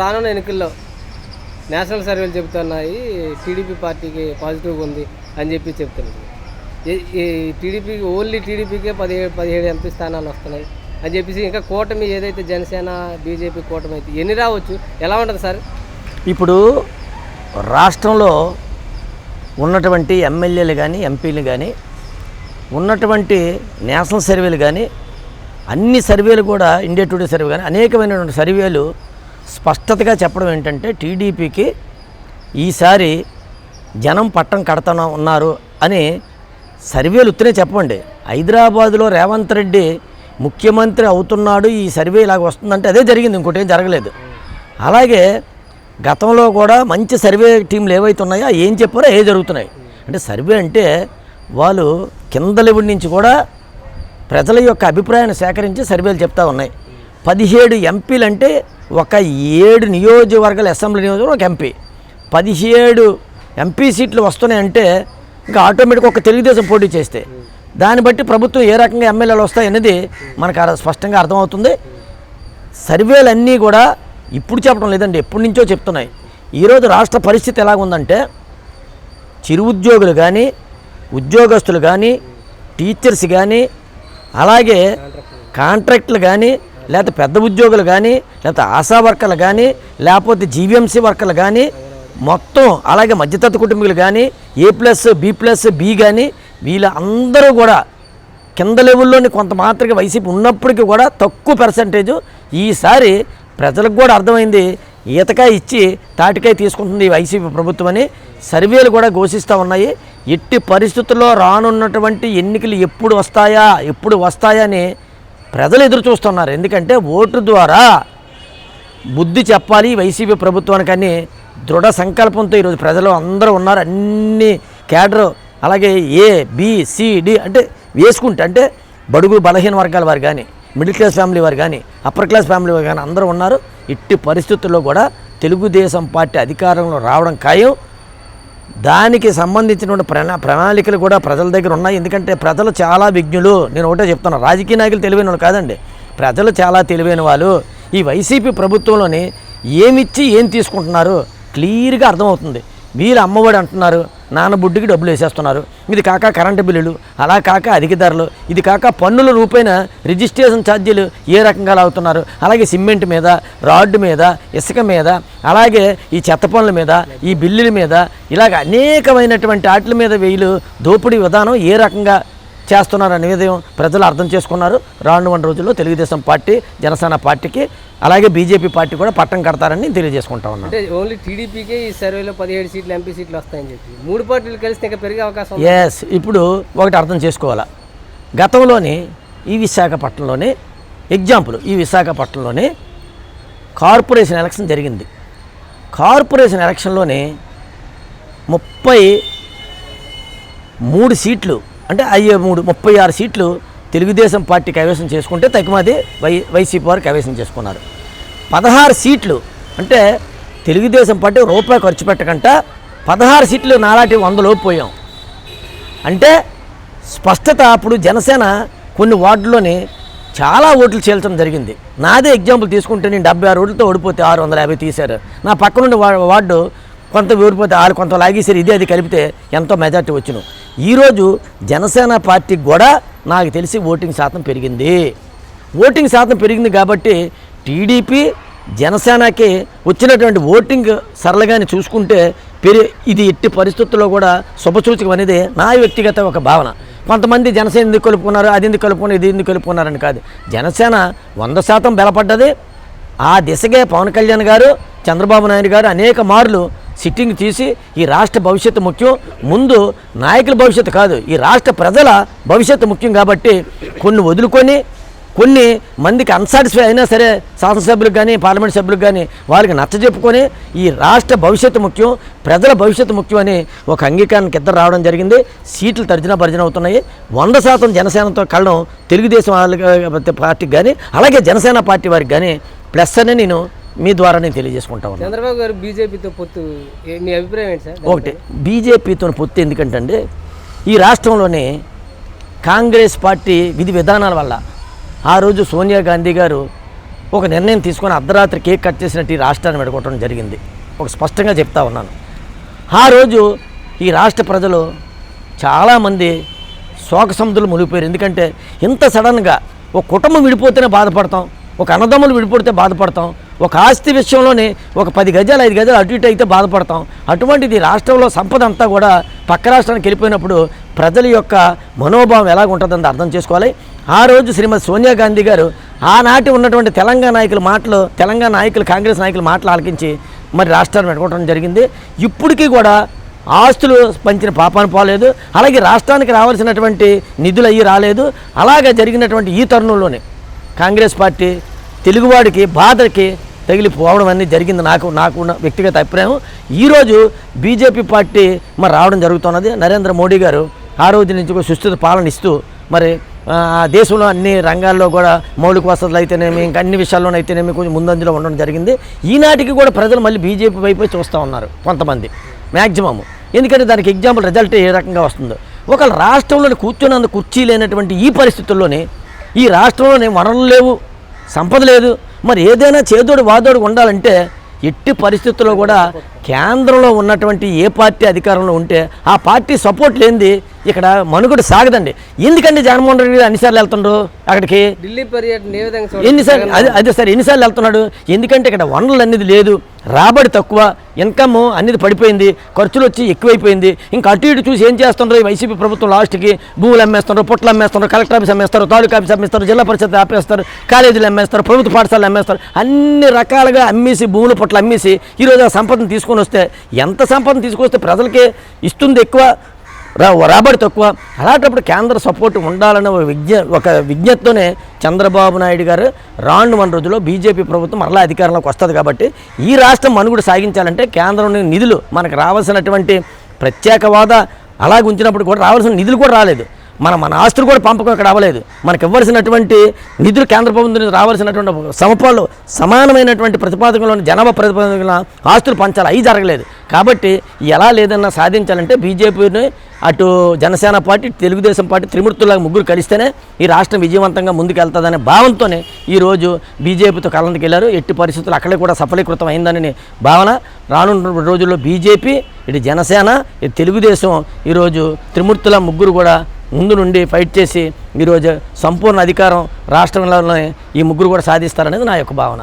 రానున్న ఎన్నికల్లో నేషనల్ సర్వేలు చెబుతున్నాయి టీడీపీ పార్టీకి పాజిటివ్గా ఉంది అని చెప్తున్నారు. ఈ టీడీపీకి ఓన్లీ టీడీపీకే 17 ఎంపీ స్థానాలు వస్తున్నాయి అని చెప్పేసి, ఇంకా కూటమి ఏదైతే జనసేన బీజేపీ కూటమి అయితే ఎన్ని రావచ్చు, ఎలా ఉంటుంది సార్? ఇప్పుడు రాష్ట్రంలో ఉన్నటువంటి ఎమ్మెల్యేలు కానీ ఎంపీలు కానీ ఉన్నటువంటి నేషనల్ సర్వేలు కానీ అన్ని సర్వేలు కూడా ఇండియా టుడే సర్వే కానీ అనేకమైనటువంటి సర్వేలు స్పష్టతగా చెప్పడం ఏంటంటే టీడీపీకి ఈసారి జనం పట్టం కడతా ఉన్నారు అని సర్వేలు ఉత్తరే చెప్పండి. హైదరాబాదులో రేవంత్ రెడ్డి ముఖ్యమంత్రి అవుతున్నాడు, ఈ సర్వే ఇలాగ వస్తుందంటే అదే జరిగింది, ఇంకోటి ఏం జరగలేదు. అలాగే గతంలో కూడా మంచి సర్వే టీంలు ఏవైతే ఉన్నాయో ఏం చెప్పారో ఏ జరుగుతున్నాయి. అంటే సర్వే అంటే వాళ్ళు కింద లెవెల్ నుంచి కూడా ప్రజల యొక్క అభిప్రాయాన్ని సేకరించి సర్వేలు చెప్తా ఉన్నాయి. 17 ఎంపీలు అంటే ఒక 7 నియోజకవర్గాల అసెంబ్లీ నియోజకవర్గం ఒక ఎంపీ, 17 ఎంపీ సీట్లు వస్తున్నాయంటే ఇంకా ఆటోమేటిక్గా ఒక తెలుగుదేశం పోటీ చేస్తే దాన్ని బట్టి ప్రభుత్వం ఏ రకంగా ఎమ్మెల్యేలు వస్తాయి అనేది మనకు స్పష్టంగా అర్థమవుతుంది. సర్వేలన్నీ కూడా ఇప్పుడు చెప్పడం లేదండి, ఎప్పటి నుంచో చెప్తున్నాయి. ఈరోజు రాష్ట్ర పరిస్థితి ఎలాగుందంటే చిరు ఉద్యోగులు కానీ ఉద్యోగస్తులు కానీ టీచర్స్ కానీ అలాగే కాంట్రాక్టులు కానీ లేకపోతే పెద్ద ఉద్యోగులు కానీ లేకపోతే ఆశా వర్కర్లు కానీ లేకపోతే జీవీఎంసీ వర్కర్లు కానీ మొత్తం అలాగే మధ్యతరగతి కుటుంబీకులు కానీ A+B+B కానీ వీళ్ళందరూ కూడా కింద లెవెల్లోని కొంత మాత్రమే వైసీపీ ఉన్నప్పటికీ కూడా తక్కువ పర్సంటేజు ఈసారి ప్రజలకు కూడా అర్థమైంది, ఈతకాయ ఇచ్చి తాటికాయ తీసుకుంటుంది ఈ వైసీపీ ప్రభుత్వం అని సర్వేలు కూడా ఘోషిస్తూ ఉన్నాయి. ఎట్టి పరిస్థితుల్లో రానున్నటువంటి ఎన్నికలు ఎప్పుడు వస్తాయా అని ప్రజలు ఎదురు చూస్తున్నారు. ఎందుకంటే ఓటు ద్వారా బుద్ధి చెప్పాలి వైసీపీ ప్రభుత్వానికని దృఢ సంకల్పంతో ఈరోజు ప్రజలు అందరూ ఉన్నారు. అన్ని క్యాడర్ అలాగే A, B, C, D అంటే వేసుకుంటే అంటే బడుగు బలహీన వర్గాల వారు కానీ మిడిల్ క్లాస్ ఫ్యామిలీ వారు కానీ అప్పర్ క్లాస్ ఫ్యామిలీ వారు కానీ అందరూ ఉన్నారు. ఇట్టి పరిస్థితుల్లో కూడా తెలుగుదేశం పార్టీ అధికారంలో రావడం ఖాయం. దానికి సంబంధించినటువంటి ప్రణాళికలు కూడా ప్రజల దగ్గర ఉన్నాయి. ఎందుకంటే ప్రజలు చాలా విజ్ఞులు. నేను ఒకటే చెప్తున్నా, రాజకీయ నాయకులు తెలివైన వాళ్ళు కాదండి, ప్రజలు చాలా తెలివైన వాళ్ళు. ఈ వైసీపీ ప్రభుత్వంలోని ఏమిచ్చి ఏం తీసుకుంటున్నారు క్లియర్గా అర్థమవుతుంది. వీళ్ళు అమ్మఒడి అంటున్నారు, నాన్నబుడ్డికి డబ్బులు వేసేస్తున్నారు, ఇది కాక కరెంటు బిల్లులు, అలా కాక అధిక ధరలు, ఇది కాక పన్నుల రూపైన రిజిస్ట్రేషన్ ఛార్జీలు ఏ రకంగా లాగుతున్నారు, అలాగే సిమెంట్ మీద, రాడ్డు మీద, ఇసుక మీద, అలాగే ఈ చెత్త పనుల మీద, ఈ బిల్లుల మీద, ఇలాగ అనేకమైనటువంటి వాటి మీద వీళ్ళు దోపిడీ విధానం ఏ రకంగా చేస్తున్నారు అనేది ప్రజలు అర్థం చేసుకున్నారు. రానున్న రోజుల్లో తెలుగుదేశం పార్టీ జనసేన పార్టీకి అలాగే బీజేపీ పార్టీ కూడా పట్టం కడతారని తెలియజేసుకుంటా ఉన్నాను. అంటే ఓన్లీ టీడీపీకే ఈ సర్వేలో 17 సీట్లు ఎంపీ సీట్లు వస్తాయని చెప్పి 3 పార్టీలు కలిస్తే ఇంకా పెరిగే అవకాశం. ఎస్, ఇప్పుడు ఒకటి అర్థం చేసుకోవాలా, గతంలోని ఈ విశాఖపట్నంలోని ఎగ్జాంపుల్, ఈ విశాఖపట్నంలోని కార్పొరేషన్ ఎలక్షన్ జరిగింది. కార్పొరేషన్ ఎలక్షన్లోని 33 సీట్లు అంటే 36 సీట్లు తెలుగుదేశం పార్టీ కైవసం చేసుకుంటే తక్కువది వైసీపీ వారు కైవసం చేసుకున్నారు. 16 సీట్లు అంటే తెలుగుదేశం పార్టీ రూపాయి ఖర్చు పెట్టకుండా 16 సీట్లు నాలాంటి 100 లోపు పోయాం. అంటే స్పష్టత అప్పుడు జనసేన కొన్ని వార్డుల్లోని చాలా ఓట్లు చేల్చడం జరిగింది. నాదే ఎగ్జాంపుల్ తీసుకుంటే నేను 76 ఓట్లతో ఓడిపోతే 650 తీశారు. నా పక్క నుండి వార్డు కొంత ఓడిపోతే వాళ్ళు కొంత లాగేసారు, అది కలిపితే ఎంతో మెజార్టీ వచ్చును. ఈరోజు జనసేన పార్టీకి కూడా నాకు తెలిసి ఓటింగ్ శాతం పెరిగింది కాబట్టి టీడీపీ జనసేనకి వచ్చినటువంటి ఓటింగ్ సరళగాని చూసుకుంటే ఇది ఎట్టి పరిస్థితుల్లో కూడా శుభసూచకం అనేది నా వ్యక్తిగత ఒక భావన. కొంతమంది జనసేన ఎందుకు కలుపుకున్నారు, అది ఎందుకు కలుపుకున్నారు, ఇది ఎందుకు కలుపుకున్నారని కాదు, జనసేన 100% బలపడ్డది. ఆ దిశగా పవన్ కళ్యాణ్ గారు, చంద్రబాబు నాయుడు గారు అనేక మార్లు సిట్టింగ్ తీసి ఈ రాష్ట్ర భవిష్యత్తు ముఖ్యం, ముందు నాయకుల భవిష్యత్తు కాదు, ఈ రాష్ట్ర ప్రజల భవిష్యత్తు ముఖ్యం కాబట్టి కొన్ని వదులుకొని కొన్ని మందికి అన్సాటిస్ఫై అయినా సరే శాసనసభ్యులకు కానీ పార్లమెంట్ సభ్యులకు కానీ వాళ్ళకి నచ్చజెప్పుకొని ఈ రాష్ట్ర భవిష్యత్తు ముఖ్యం, ప్రజల భవిష్యత్తు ముఖ్యం అని ఒక అంగీకారానికి ఇద్దరు రావడం జరిగింది. సీట్లు భర్జన అవుతున్నాయి. 100% జనసేనతో కలడం తెలుగుదేశం పార్టీకి కానీ అలాగే జనసేన పార్టీ వారికి కానీ ప్లస్ అని నేను మీ ద్వారా నేను తెలియజేసుకుంటా ఉన్నాను. చంద్రబాబు గారు బీజేపీతో పొత్తు, మీ అభిప్రాయం ఏంటి సార్? ఒకటి, బీజేపీతో పొత్తు ఎందుకంటే ఈ రాష్ట్రంలోనే కాంగ్రెస్ పార్టీ విధి విధానాల వల్ల ఆ రోజు సోనియా గాంధీ గారు ఒక నిర్ణయం తీసుకొని అర్ధరాత్రి కేక్ కట్ చేసినట్టు ఈ రాష్ట్రాన్ని విడగొట్టడం జరిగింది. ఒక స్పష్టంగా చెప్తా ఉన్నాను. ఆ రోజు ఈ రాష్ట్ర ప్రజలు చాలామంది శోకసముద్రులు మునిగిపోయారు. ఎందుకంటే ఇంత సడన్గా ఒక కుటుంబం విడిపోతేనే బాధపడతాం, ఒక అన్నదమ్ములు విడిపోతే బాధపడతాం, ఒక ఆస్తి విషయంలోనే ఒక 10 గజాలు 5 గజాలు అటు ఇటు అయితే బాధపడతాం. అటువంటిది రాష్ట్రంలో సంపద అంతా కూడా పక్క రాష్ట్రానికి వెళ్ళిపోయినప్పుడు ప్రజల యొక్క మనోభావం ఎలాగ ఉంటుందని అర్థం చేసుకోవాలి. ఆ రోజు శ్రీమతి సోనియా గాంధీ గారు ఆనాటి ఉన్నటువంటి తెలంగాణ నాయకులు కాంగ్రెస్ నాయకుల మాటలు ఆలకించి మరి రాష్ట్రాన్ని పెట్టుకోవడం జరిగింది. ఇప్పటికీ కూడా ఆస్తులు పంచిన పాపాన్ని పోలేదు, అలాగే రాష్ట్రానికి రావాల్సినటువంటి నిధులు అయ్యి రాలేదు. అలాగే జరిగినటువంటి ఈ తరుణంలోనే కాంగ్రెస్ పార్టీ తెలుగువాడికి బాధకి తగిలిపోవడం అనేది జరిగింది. నాకు వ్యక్తిగత అభిప్రాయం. ఈరోజు బీజేపీ పార్టీ మరి రావడం జరుగుతున్నది. నరేంద్ర మోడీ గారు ఆ రోజు నుంచి ఒక సుస్థిత పాలన ఇస్తూ మరి దేశంలో అన్ని రంగాల్లో కూడా మౌలిక వసతులు అయితేనేమి, ఇంకా అన్ని విషయాల్లోనైతేనేమి కొంచెం ముందంజలో ఉండడం జరిగింది. ఈనాటికి కూడా ప్రజలు మళ్ళీ బీజేపీ వైపు చూస్తూ ఉన్నారు కొంతమంది, మ్యాక్సిమం. ఎందుకంటే దానికి ఎగ్జాంపుల్ రిజల్ట్ ఏ రకంగా వస్తుందో. ఒకవేళ రాష్ట్రంలోని కూర్చున్నందుకు కుర్చీ లేనటువంటి ఈ పరిస్థితుల్లోనే ఈ రాష్ట్రంలోనే వనరులు లేవు, సంపద లేదు, మరి ఏదైనా చేదోడు వాదోడు ఉండాలంటే ఎట్టి పరిస్థితుల్లో కూడా కేంద్రంలో ఉన్నటువంటి ఏ పార్టీ అధికారంలో ఉంటే ఆ పార్టీ సపోర్ట్ లేనిది ఇక్కడ మనుగడ సాగదండి. ఎందుకంటే జగన్మోహన్ రెడ్డి అన్నిసార్లు వెళ్తుండ్రు అక్కడికి, ఢిల్లీ పర్యటన ఏ విధంగా ఎన్నిసార్లు అదే సార్ ఎన్నిసార్లు వెళ్తున్నాడు? ఎందుకంటే ఇక్కడ వనరులు అనేది లేదు, రాబడి తక్కువ, ఇన్కమ్ అనేది పడిపోయింది, ఖర్చులు వచ్చి ఎక్కువైపోయింది. ఇంకా అటు ఇటు చూసి ఏం చేస్తుండ్రు ఈ వైసీపీ ప్రభుత్వం లాస్ట్కి భూములు అమ్మేస్తున్నారు, పొట్లు అమ్మేస్తున్నారు, కలెక్టర్ ఆఫీస్ అమ్మేస్తారు, తాలూకా ఆఫీస్ అమ్మేస్తారు, జిల్లా పరిషత్ ఆపేస్తారు, కాలేజీలు అమ్మేస్తారు, ప్రభుత్వ పాఠశాలలు అమ్మేస్తారు. అన్ని రకాలుగా అమ్మేసి భూముల పొట్లు అమ్మేసి ఈరోజు ఆ సంపదను తీసుకొని వస్తే ఎంత సంపదను తీసుకొస్తే ప్రజలకే ఇస్తుంది ఎక్కువ, రాబడి తక్కువ. అలాంటప్పుడు కేంద్ర సపోర్ట్ ఉండాలన్న ఒక విజ్ఞతతోనే చంద్రబాబు నాయుడు గారు రాను రోజుల్లో బీజేపీ ప్రభుత్వం మరలా అధికారంలోకి వస్తుంది. కాబట్టి ఈ రాష్ట్రం మనుగడ సాగించాలంటే కేంద్రం నిధులు మనకు రావాల్సినటువంటి ప్రత్యేక హోదా అలాగే ఉంచినప్పుడు కూడా రావాల్సిన నిధులు కూడా రాలేదు. మన ఆస్తులు కూడా పంపకం ఇక్కడ అవ్వలేదు. మనకు ఇవ్వాల్సినటువంటి నిధులు కేంద్ర ప్రభుత్వం రావాల్సినటువంటి సమానమైనటువంటి ప్రతిపాదనలోని జనాభా ప్రతిపాదన ఆస్తులు పంచాలి, అవి జరగలేదు. కాబట్టి ఎలా లేదన్నా సాధించాలంటే బీజేపీని అటు జనసేన పార్టీ, తెలుగుదేశం పార్టీ త్రిమూర్తులాగా ముగ్గురు కలిస్తేనే ఈ రాష్ట్రం విజయవంతంగా ముందుకెళ్తుందనే భావంతోనే ఈరోజు బీజేపీతో కలనికి వెళ్ళారు. ఎట్టి పరిస్థితులు అక్కడే కూడా సఫలీకృతం అయిందని భావన. రానున్న రోజుల్లో బీజేపీ, ఇటు జనసేన, ఇటు తెలుగుదేశం ఈరోజు త్రిమూర్తుల ముగ్గురు కూడా ముందు నుండి ఫైట్ చేసి ఈరోజు సంపూర్ణ అధికారం రాష్ట్రంలోనే ఈ ముగ్గురు కూడా సాధిస్తారనేది నా యొక్క భావన.